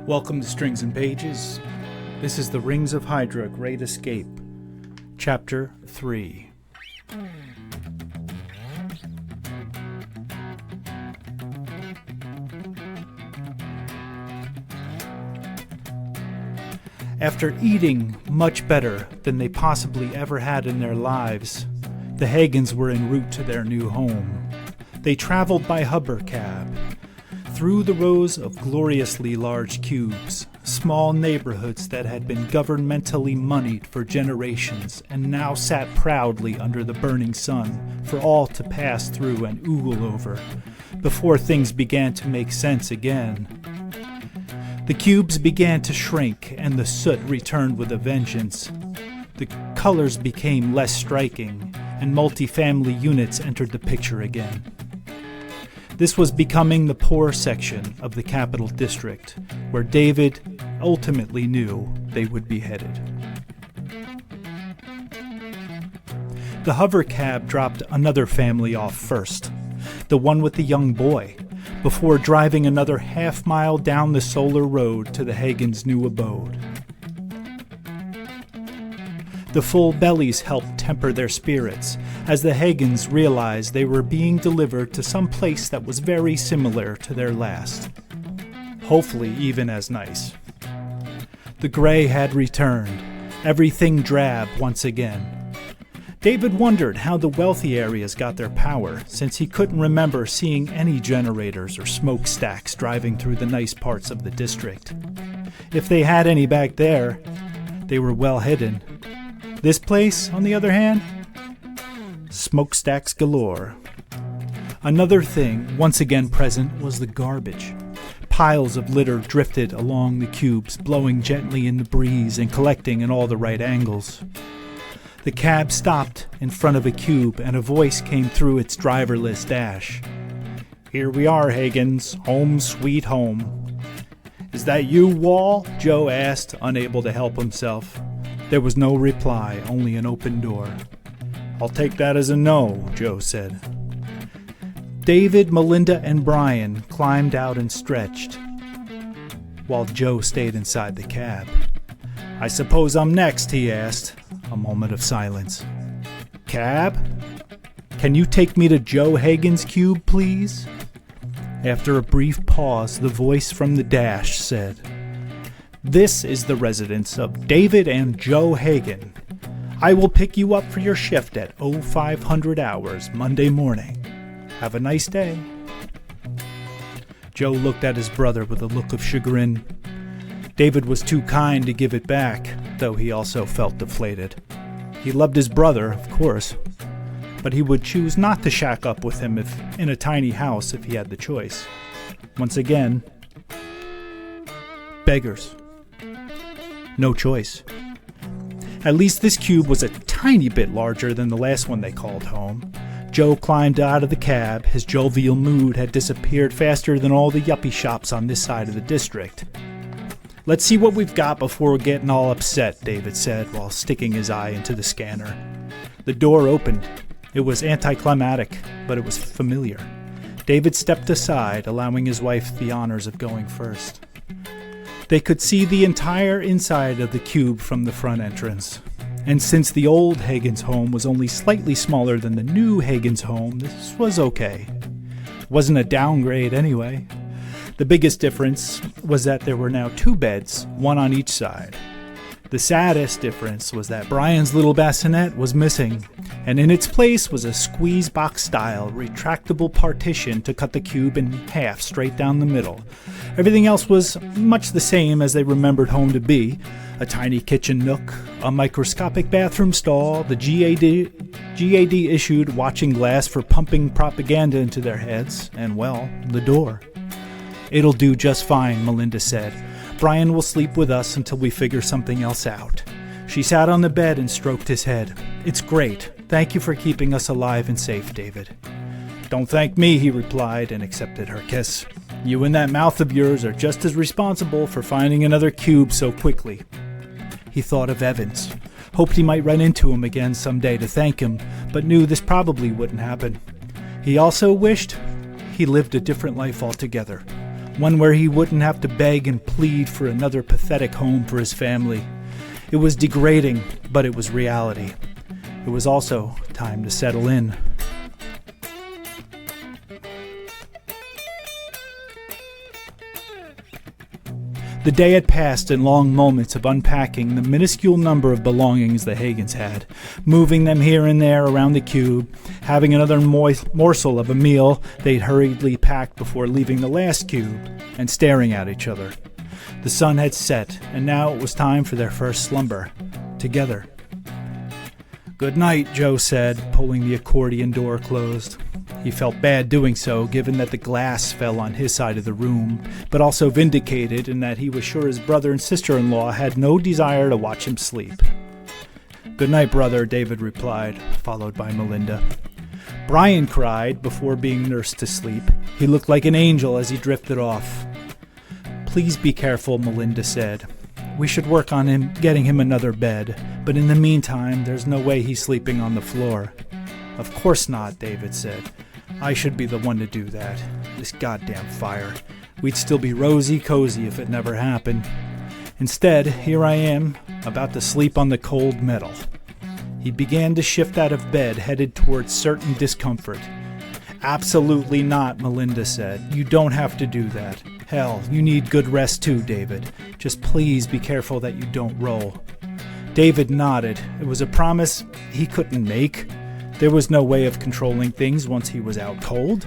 Welcome to Strings and Pages. This is the Rings of Hydra Great Escape, Chapter 3. After eating much better than they possibly ever had in their lives, the Hagans were en route to their new home. They traveled by hovercab, through the rows of gloriously large cubes, small neighborhoods that had been governmentally moneyed for generations and now sat proudly under the burning sun for all to pass through and oogle over, before things began to make sense again. The cubes began to shrink and the soot returned with a vengeance. The colors became less striking and multifamily units entered the picture again. This was becoming the poor section of the capital district, where David ultimately knew they would be headed. The hovercab dropped another family off first, the one with the young boy, before driving another half-mile down the solar road to the Hagans' new abode. The full bellies helped temper their spirits, as the Hagans realized they were being delivered to some place that was very similar to their last. Hopefully even as nice. The gray had returned, everything drab once again. David wondered how the wealthy areas got their power, since he couldn't remember seeing any generators or smokestacks driving through the nice parts of the district. If they had any back there, they were well hidden. This place, on the other hand, smokestacks galore. Another thing once again present was the garbage. Piles of litter drifted along the cubes, blowing gently in the breeze and collecting in all the right angles. The cab stopped in front of a cube and a voice came through its driverless dash. "Here we are, Hagans. Home sweet home." "Is that you, Wall?" Joe asked, unable to help himself. There was no reply, only an open door. "I'll take that as a no," Joe said. David, Melinda, and Brian climbed out and stretched, while Joe stayed inside the cab. "I suppose I'm next," he asked. A moment of silence. "Cab? Can you take me to Joe Hagan's cube, please?" After a brief pause, the voice from the dash said, "This is the residence of David and Joe Hagan. I will pick you up for your shift at 0500 hours Monday morning. Have a nice day." Joe looked at his brother with a look of chagrin. David was too kind to give it back, though he also felt deflated. He loved his brother, of course, but he would choose not to shack up with him in a tiny house if he had the choice. Once again, beggars. No choice. At least this cube was a tiny bit larger than the last one they called home. Joe climbed out of the cab. His jovial mood had disappeared faster than all the yuppie shops on this side of the district. "Let's see what we've got before we're getting all upset," David said while sticking his eye into the scanner. The door opened. It was anticlimactic, but it was familiar. David stepped aside, allowing his wife the honors of going first. They could see the entire inside of the cube from the front entrance. And since the old Hagan's home was only slightly smaller than the new Hagan's home, this was okay. It wasn't a downgrade anyway. The biggest difference was that there were now 2 beds, one on each side. The saddest difference was that Brian's little bassinet was missing, and in its place was a squeeze box-style retractable partition to cut the cube in half straight down the middle. Everything else was much the same as they remembered home to be. A tiny kitchen nook, a microscopic bathroom stall, the GAD issued watching glass for pumping propaganda into their heads, and, well, the door. "It'll do just fine," Melinda said. "Brian will sleep with us until we figure something else out." She sat on the bed and stroked his head. "It's great. Thank you for keeping us alive and safe, David." "Don't thank me," he replied and accepted her kiss. "You and that mouth of yours are just as responsible for finding another cube so quickly." He thought of Evans, hoped he might run into him again someday to thank him, but knew this probably wouldn't happen. He also wished he lived a different life altogether. one where he wouldn't have to beg and plead for another pathetic home for his family. It was degrading, but it was reality. It was also time to settle in. The day had passed in long moments of unpacking the minuscule number of belongings the Hagans had, moving them here and there around the cube, having another morsel of a meal they'd hurriedly packed before leaving the last cube, and staring at each other. The sun had set, and now it was time for their first slumber, together. "Good night," Joe said, pulling the accordion door closed. He felt bad doing so, given that the glass fell on his side of the room, but also vindicated in that he was sure his brother and sister-in-law had no desire to watch him sleep. "Good night, brother," David replied, followed by Melinda. Brian cried before being nursed to sleep. He looked like an angel as he drifted off. "Please be careful," Melinda said. "We should work on getting him another bed, but in the meantime, there's no way he's sleeping on the floor." "Of course not," David said. "I should be the one to do that. This goddamn fire. We'd still be rosy-cozy if it never happened. Instead, here I am, about to sleep on the cold metal." He began to shift out of bed, headed towards certain discomfort. "Absolutely not," Melinda said. "You don't have to do that. Hell, you need good rest too, David. Just please be careful that you don't roll." David nodded. It was a promise he couldn't make. There was no way of controlling things once he was out cold.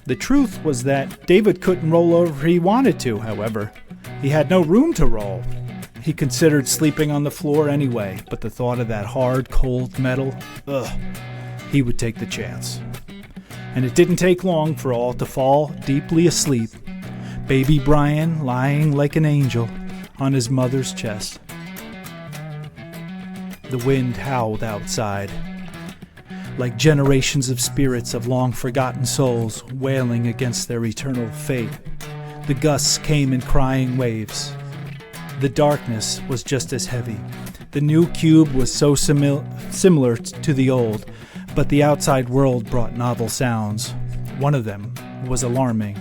The truth was that David couldn't roll over if he wanted to, however. He had no room to roll. He considered sleeping on the floor anyway, but the thought of that hard, cold metal, he would take the chance. And it didn't take long for all to fall deeply asleep. Baby Brian lying like an angel on his mother's chest. The wind howled outside, like generations of spirits of long-forgotten souls wailing against their eternal fate. The gusts came in crying waves. The darkness was just as heavy. The new cube was so similar to the old, but the outside world brought novel sounds. One of them was alarming.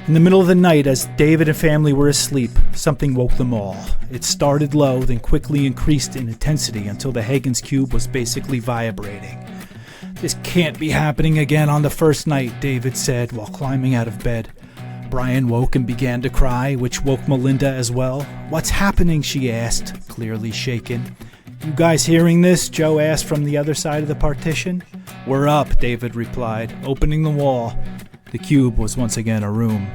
In the middle of the night, as David and family were asleep, something woke them all. It started low, then quickly increased in intensity until the Hagen's cube was basically vibrating. "This can't be happening again on the first night," David said while climbing out of bed. Brian woke and began to cry, which woke Melinda as well. "What's happening?" she asked, clearly shaken. "You guys hearing this?" Joe asked from the other side of the partition. "We're up," David replied, opening the wall. The cube was once again a room.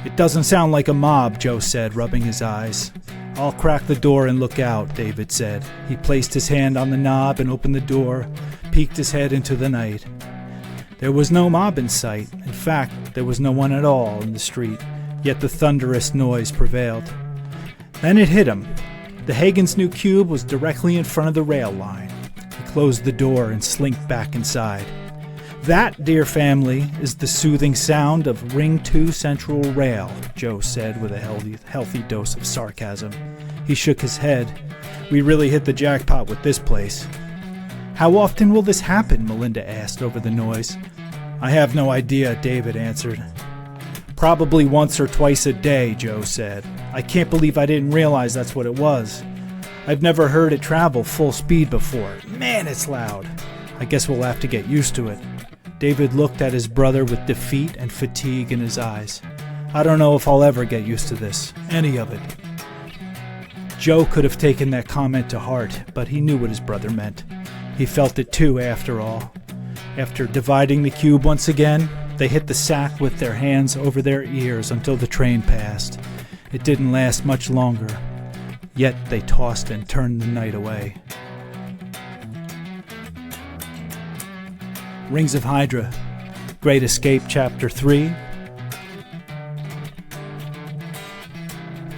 "It doesn't sound like a mob," Joe said, rubbing his eyes. "I'll crack the door and look out," David said. He placed his hand on the knob and opened the door, peeked his head into the night. There was no mob in sight. In fact, there was no one at all in the street, yet the thunderous noise prevailed. Then it hit him. The Hagen's new cube was directly in front of the rail line. He closed the door and slinked back inside. "That, dear family, is the soothing sound of Ring 2 Central Rail," Joe said with a healthy dose of sarcasm. He shook his head. "We really hit the jackpot with this place." "How often will this happen?" Melinda asked over the noise. "I have no idea," David answered. "Probably once or twice a day," Joe said. "I can't believe I didn't realize that's what it was. I've never heard it travel full speed before. Man, it's loud. I guess we'll have to get used to it." David looked at his brother with defeat and fatigue in his eyes. "I don't know if I'll ever get used to this, any of it." Joe could have taken that comment to heart, but he knew what his brother meant. He felt it too, after all. After dividing the cube once again, they hit the sack with their hands over their ears until the train passed. It didn't last much longer, yet they tossed and turned the night away. Rings of Hydra, Great Escape Chapter 3.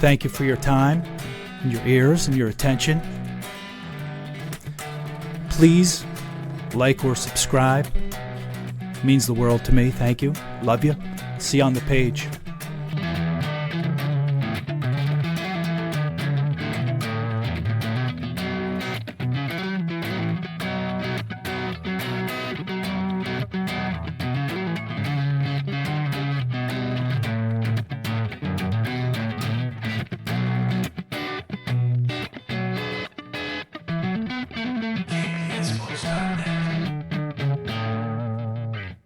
Thank you for your time, and your ears, and your attention. Please like or subscribe. It means the world to me. Thank you. Love you. See you on the page.